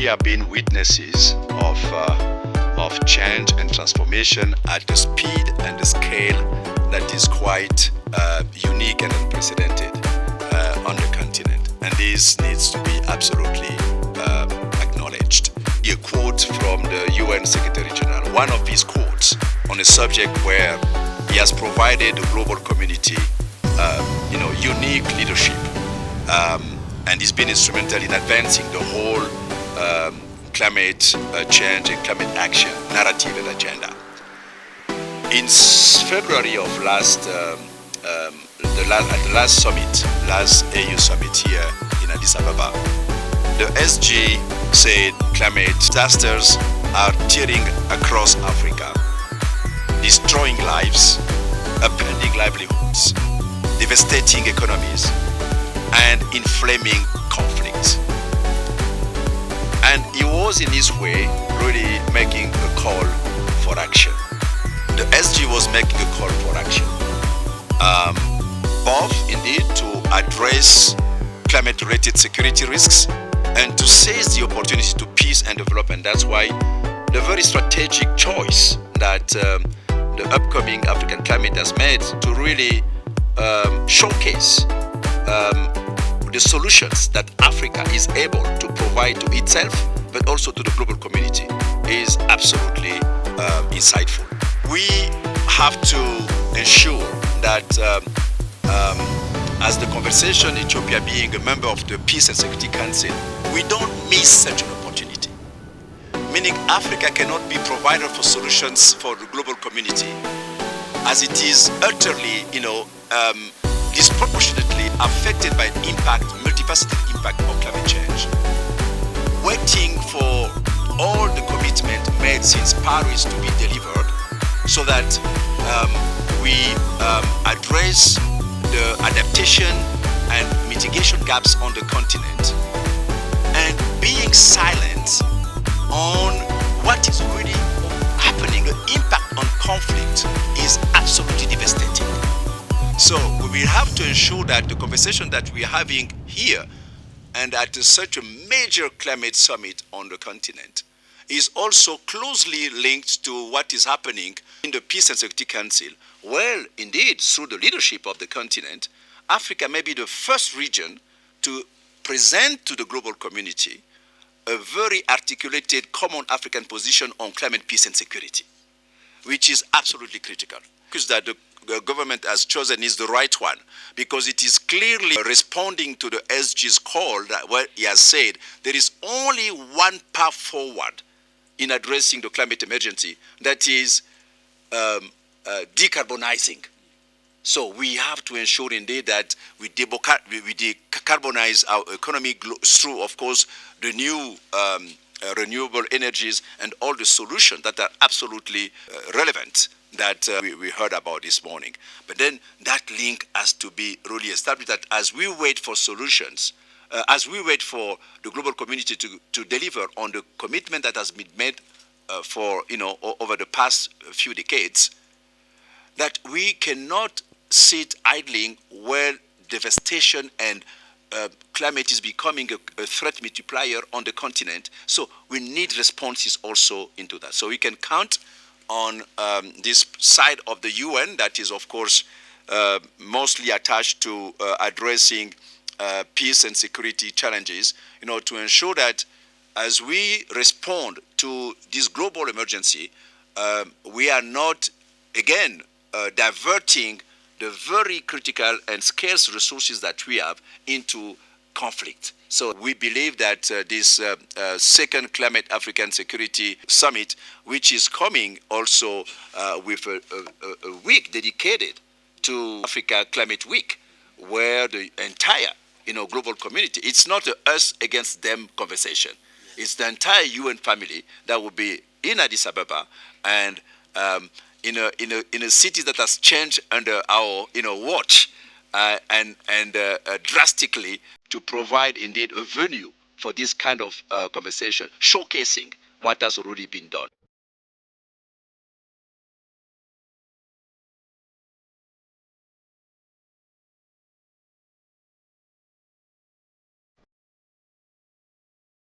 have been witnesses of change and transformation at the speed and the scale that is quite unique and unprecedented on the continent. And this needs to be absolutely acknowledged. A quote from the UN Secretary General, one of his quotes on a subject where he has provided the global community unique leadership, and he's been instrumental in advancing the whole climate change and climate action narrative and agenda. In February of at the last AU summit here in Addis Ababa, the SG said climate disasters are tearing across Africa, destroying lives, upending livelihoods, devastating economies, and inflaming conflicts. And he was in his way really making a call for action. The SG was making a call for action, both indeed to address climate-related security risks and to seize the opportunity to peace and development. That's why the very strategic choice that the upcoming African Climate has made to really showcase the solutions that Africa is able to provide to itself, but also to the global community, is absolutely insightful. We have to ensure that as the conversation, Ethiopia being a member of the Peace and Security Council, we don't miss such an opportunity. Meaning Africa cannot be provider for solutions for the global community, as it is utterly, disproportionately affected by the multifaceted impact of climate change. Waiting for all the commitment made since Paris to be delivered, so that we address the adaptation and mitigation gaps on the continent, and being silent on what is really happening, the impact on conflict is absolutely devastating. So we will have to ensure that the conversation that we are having here and at such a major climate summit on the continent is also closely linked to what is happening in the Peace and Security Council. Well, indeed, through the leadership of the continent, Africa may be the first region to present to the global community a very articulated common African position on climate peace and security, which is absolutely critical. Because that the government has chosen is the right one, because it is clearly responding to the SG's call that what he has said, there is only one path forward in addressing the climate emergency, that is decarbonizing. So we have to ensure indeed that we decarbonize our economy through, of course, the new renewable energies and all the solutions that are absolutely relevant that we heard about this morning. But then that link has to be really established, that as we wait for solutions, as we wait for the global community to deliver on the commitment that has been made over the past few decades, that we cannot sit idling where devastation and climate is becoming a threat multiplier on the continent. So we need responses also into that. So we can count on this side of the UN that is, of course, mostly attached to addressing peace and security challenges, to ensure that as we respond to this global emergency, we are not, again, diverting the very critical and scarce resources that we have into conflict. So we believe that this second Climate African Security Summit, which is coming also with a week dedicated to Africa Climate Week, where the entire global community, it's not a us against them conversation. It's the entire UN family that will be in Addis Ababa, and in a city that has changed under our watch, and drastically, to provide indeed a venue for this kind of conversation, showcasing what has already been done.